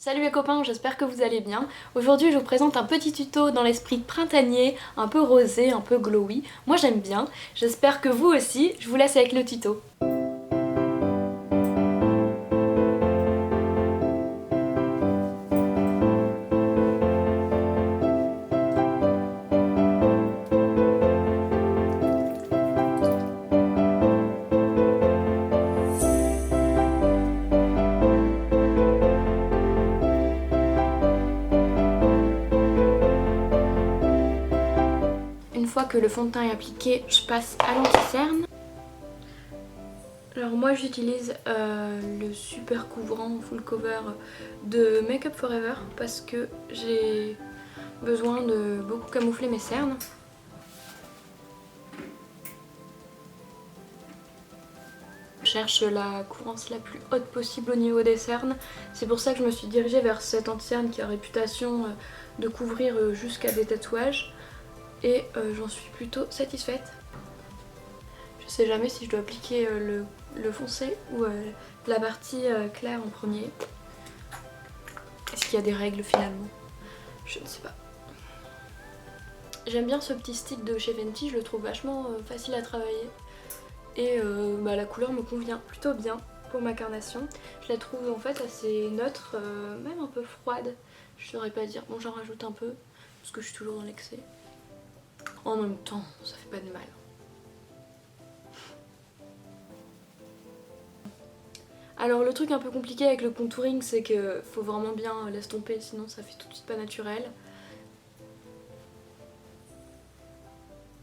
Salut les copains, j'espère que vous allez bien. Aujourd'hui je vous présente un petit tuto dans l'esprit printanier, un peu rosé, un peu glowy. Moi j'aime bien, j'espère que vous aussi. Je vous laisse avec le tuto. Une fois que le fond de teint est appliqué, je passe à l'anti-cerne. Alors moi j'utilise le super couvrant full cover de Make Up For Ever parce que j'ai besoin de beaucoup camoufler mes cernes. Je cherche la couvrance la plus haute possible au niveau des cernes. C'est pour ça que je me suis dirigée vers cet anti-cerne qui a réputation de couvrir jusqu'à des tatouages. Et j'en suis plutôt satisfaite. Je sais jamais si je dois appliquer le foncé ou la partie claire en premier. Est-ce qu'il y a des règles finalement? Je ne sais pas. J'aime bien ce petit stick de chez Fenty, je le trouve vachement facile à travailler. Et la couleur me convient plutôt bien pour ma carnation. Je la trouve en fait assez neutre, même un peu froide. Je saurais pas dire. Bon, j'en rajoute un peu parce que je suis toujours dans l'excès. En même temps, ça fait pas de mal. Alors le truc un peu compliqué avec le contouring, c'est que faut vraiment bien l'estomper, sinon ça fait tout de suite pas naturel.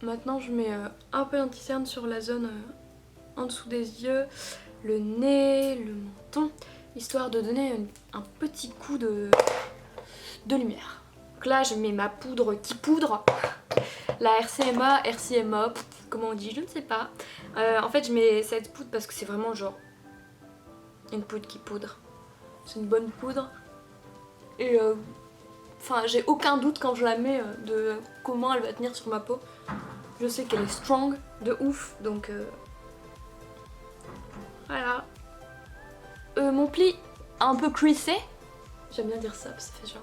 Maintenant je mets un peu d'anti-cerne sur la zone en dessous des yeux, le nez, le menton, histoire de donner un petit coup de lumière. Donc là je mets ma poudre qui poudre, la RCMA, comment on dit, je ne sais pas. En fait je mets cette poudre parce que c'est vraiment genre une poudre qui poudre. C'est une bonne poudre. Et enfin j'ai aucun doute quand je la mets de comment elle va tenir sur ma peau. Je sais qu'elle est strong de ouf, donc voilà. Mon pli un peu creasé. J'aime bien dire ça parce que ça fait genre.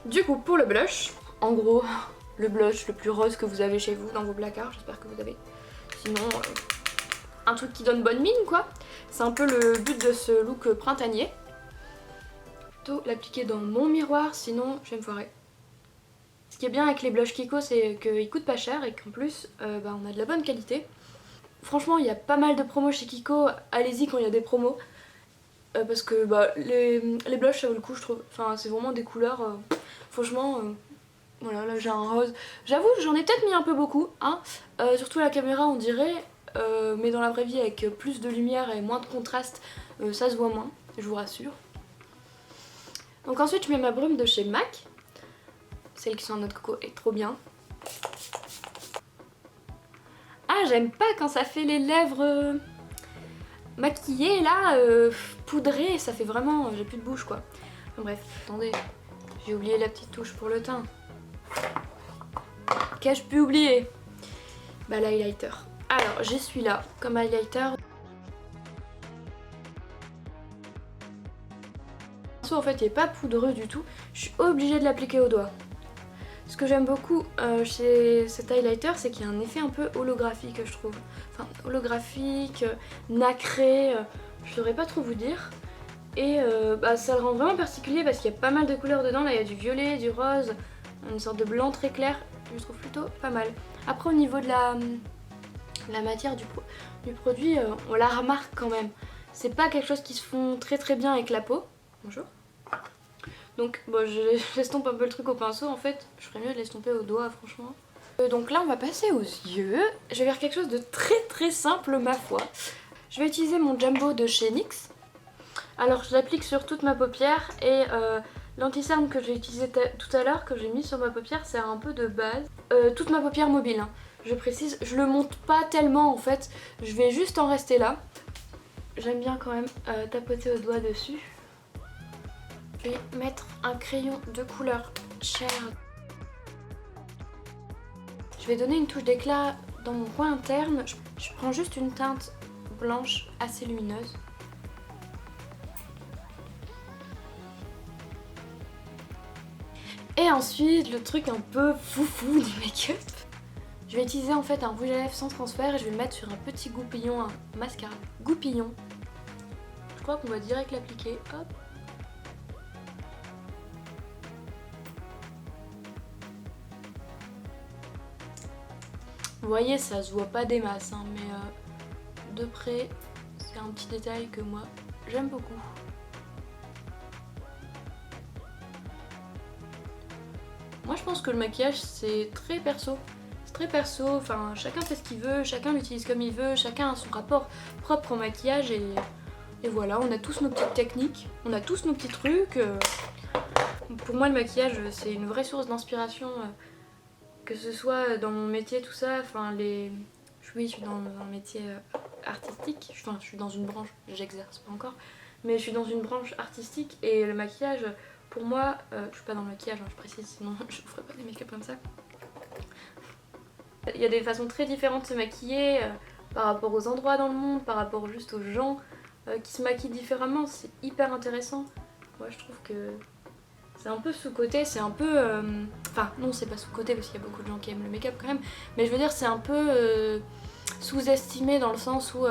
Du coup pour le blush, en gros le blush le plus rose que vous avez chez vous dans vos placards, j'espère que vous avez. Sinon un truc qui donne bonne mine quoi. C'est un peu le but de ce look printanier. Plutôt l'appliquer dans mon miroir, sinon je vais me foirer. Ce qui est bien avec les blushs Kiko, c'est qu'ils coûtent pas cher et qu'en plus on a de la bonne qualité. Franchement il y a pas mal de promos chez Kiko, allez-y quand il y a des promos. Parce que les blushs ça vaut le coup je trouve. Enfin c'est vraiment des couleurs, franchement voilà là j'ai un rose. J'avoue j'en ai peut-être mis un peu beaucoup, hein. Surtout à la caméra on dirait, mais dans la vraie vie avec plus de lumière et moins de contraste ça se voit moins, je vous rassure. Donc ensuite je mets ma brume de chez MAC. Celle qui sent la noix de coco est trop bien. Ah j'aime pas quand ça fait les lèvres maquillées là, poudrées, ça fait vraiment... j'ai plus de bouche quoi. Enfin, bref, attendez, j'ai oublié la petite touche pour le teint. Qu'ai-je pu oublier? Bah l'highlighter. Alors j'ai celui-là comme highlighter. En fait il n'est pas poudreux du tout, je suis obligée de l'appliquer au doigt. Ce que j'aime beaucoup chez cet highlighter, c'est qu'il y a un effet un peu holographique je trouve. Enfin holographique, nacré, je saurais pas trop vous dire. Et ça le rend vraiment particulier parce qu'il y a pas mal de couleurs dedans, là il y a du violet, du rose, une sorte de blanc très clair, je trouve plutôt pas mal. Après au niveau de la matière du produit, on la remarque quand même. C'est pas quelque chose qui se fond très bien avec la peau. Bonjour. Donc bon, j'estompe un peu le truc au pinceau, en fait je ferais mieux de l'estomper au doigt franchement. Donc là on va passer aux yeux. Je vais faire quelque chose de très simple ma foi. Je vais utiliser mon Jumbo de chez NYX. Alors je l'applique sur toute ma paupière et l'anti-cerne que j'ai utilisé tout à l'heure, que j'ai mis sur ma paupière, c'est un peu de base. Toute ma paupière mobile, hein. Je précise, je le monte pas tellement en fait, je vais juste en rester là. J'aime bien quand même tapoter au doigt dessus. Je vais mettre un crayon de couleur chair. Je vais donner une touche d'éclat dans mon coin interne, je prends juste une teinte blanche assez lumineuse. Et ensuite, le truc un peu foufou du make-up. Je vais utiliser en fait un rouge à lèvres sans transfert et je vais le mettre sur un petit goupillon, un mascara. Goupillon. Je crois qu'on va direct l'appliquer. Hop. Vous voyez, ça se voit pas des masses, hein, mais de près, c'est un petit détail que moi, j'aime beaucoup. Moi je pense que le maquillage c'est très perso. C'est très perso, enfin chacun fait ce qu'il veut, chacun l'utilise comme il veut, chacun a son rapport propre au maquillage et voilà, on a tous nos petites techniques, on a tous nos petits trucs. Pour moi le maquillage c'est une vraie source d'inspiration, que ce soit dans mon métier tout ça, enfin oui je suis dans un métier artistique, enfin je suis dans une branche, j'exerce pas encore, mais je suis dans une branche artistique et le maquillage pour moi, je suis pas dans le maquillage, hein, je précise, sinon je ferais pas des make-up comme ça. Il y a des façons très différentes de se maquiller par rapport aux endroits dans le monde, par rapport juste aux gens qui se maquillent différemment, c'est hyper intéressant. Moi je trouve que c'est un peu sous-côté, c'est un peu... Enfin non c'est pas sous-côté parce qu'il y a beaucoup de gens qui aiment le make-up quand même, mais je veux dire c'est un peu sous-estimé dans le sens où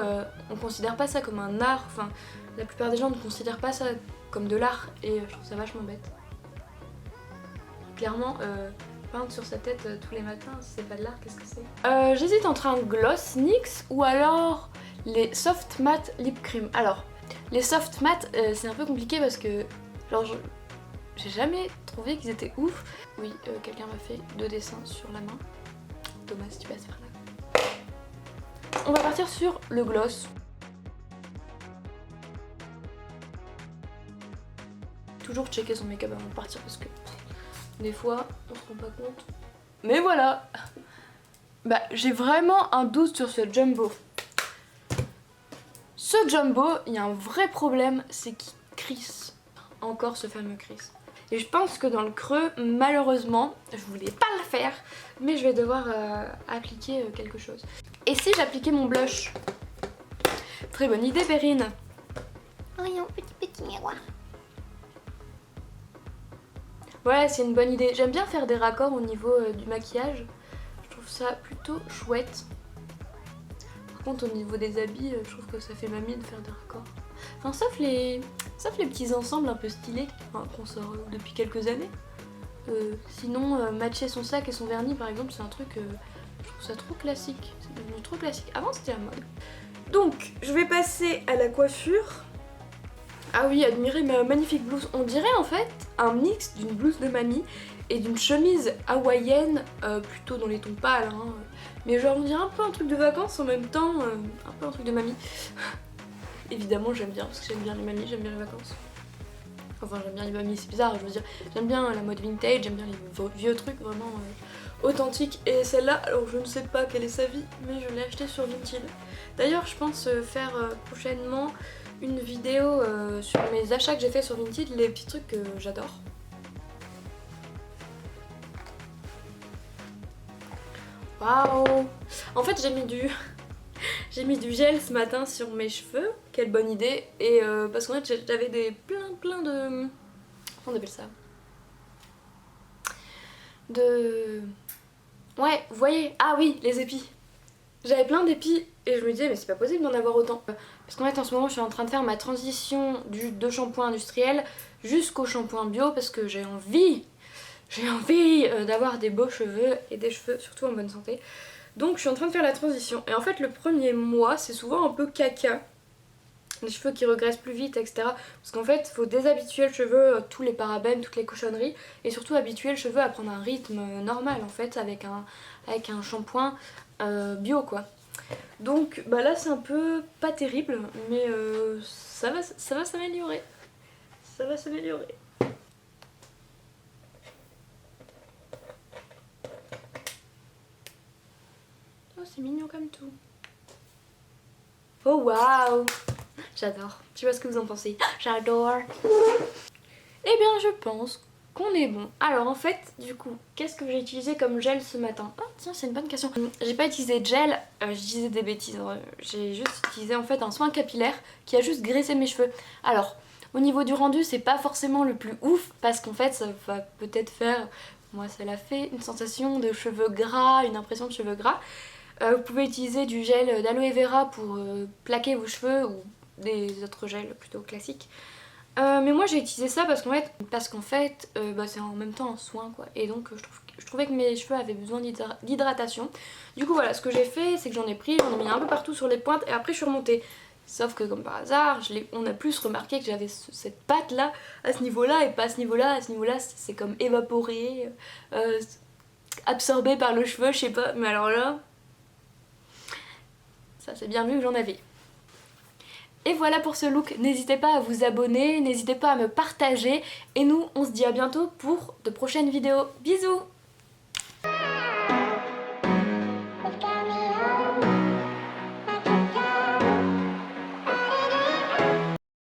on considère pas ça comme un art, enfin la plupart des gens ne considèrent pas ça comme de l'art et je trouve ça vachement bête. Clairement, peindre sur sa tête tous les matins, si c'est pas de l'art, qu'est-ce que c'est? J'hésite entre un gloss NYX ou alors les soft matte lip cream. Alors, les soft matte, c'est un peu compliqué parce que genre j'ai jamais trouvé qu'ils étaient ouf. Oui, quelqu'un m'a fait 2 dessins sur la main. Thomas, si tu passes par là. On va partir sur le gloss. Toujours checker son make-up avant de partir parce que des fois on se rend pas compte. Mais voilà. Bah j'ai vraiment un doute sur ce jumbo. Ce jumbo, il y a un vrai problème, c'est qu'il crisse. Encore ce fameux crisse. Et je pense que dans le creux, malheureusement, je voulais pas le faire, mais je vais devoir appliquer quelque chose. Et si j'appliquais mon blush? Très bonne idée, Perrine. Voyons, petit miroir. Ouais, c'est une bonne idée. J'aime bien faire des raccords au niveau du maquillage. Je trouve ça plutôt chouette. Par contre, au niveau des habits, je trouve que ça fait mamie de faire des raccords. Enfin, sauf les petits ensembles un peu stylés qu'on sort depuis quelques années. Sinon, matcher son sac et son vernis, par exemple, c'est un truc... je trouve ça trop classique. C'est devenu trop classique. Avant, c'était la mode. Donc, je vais passer à la coiffure. Ah oui, admirez ma magnifique blouse. On dirait en fait un mix d'une blouse de mamie et d'une chemise hawaïenne, plutôt dans les tons pâles, hein. Mais genre on dirait un peu un truc de vacances en même temps, un peu un truc de mamie. Évidemment j'aime bien, parce que j'aime bien les mamies, j'aime bien les vacances. Enfin j'aime bien les mamies, c'est bizarre, je veux dire, j'aime bien la mode vintage, j'aime bien les vieux trucs vraiment authentiques. Et celle-là, alors je ne sais pas quelle est sa vie, mais je l'ai achetée sur Vinted. D'ailleurs je pense faire prochainement une vidéo sur mes achats que j'ai fait sur Vinted, les petits trucs que j'adore. Waouh! En fait j'ai mis du gel ce matin sur mes cheveux, quelle bonne idée, et parce qu'en fait j'avais plein de... Comment on appelle ça? Ouais, vous voyez? Ah oui, les épis. J'avais plein d'épis et je me disais mais c'est pas possible d'en avoir autant. Parce qu'en fait en ce moment je suis en train de faire ma transition de shampoing industriel jusqu'au shampoing bio parce que j'ai envie d'avoir des beaux cheveux et des cheveux surtout en bonne santé. Donc je suis en train de faire la transition et en fait le premier mois c'est souvent un peu caca. Les cheveux qui regressent plus vite, etc. Parce qu'en fait, il faut déshabituer le cheveu, tous les parabènes, toutes les cochonneries, et surtout habituer le cheveu à prendre un rythme normal en fait, avec un shampoing bio quoi. Donc bah là c'est un peu pas terrible, mais ça va s'améliorer. Ça va s'améliorer. Oh c'est mignon comme tout. Oh waouh! J'adore. Tu vois ce que vous en pensez? J'adore. Eh bien je pense qu'on est bon. Alors en fait, du coup, qu'est-ce que j'ai utilisé comme gel ce matin? Ah tiens, c'est une bonne question. J'ai pas utilisé de gel, je disais des bêtises. J'ai juste utilisé en fait un soin capillaire qui a juste graissé mes cheveux. Alors, au niveau du rendu, c'est pas forcément le plus ouf parce qu'en fait, ça va peut-être faire, moi ça l'a fait, une sensation de cheveux gras, une impression de cheveux gras. Vous pouvez utiliser du gel d'aloe vera pour plaquer vos cheveux ou des autres gels plutôt classiques. Mais moi j'ai utilisé ça parce qu'en fait bah, c'est en même temps un soin quoi. Et donc je trouvais que mes cheveux avaient besoin d'hydratation. Du coup voilà, ce que j'ai fait c'est que j'en ai pris, j'en ai mis un peu partout sur les pointes et après je suis remontée. Sauf que comme par hasard, on a plus remarqué que j'avais cette patte là à ce niveau là et pas à ce niveau là. À ce niveau là c'est comme évaporé, absorbé par le cheveu, je sais pas. Mais alors là, ça c'est bien vu que j'en avais. Et voilà pour ce look, n'hésitez pas à vous abonner, n'hésitez pas à me partager et nous on se dit à bientôt pour de prochaines vidéos. Bisous!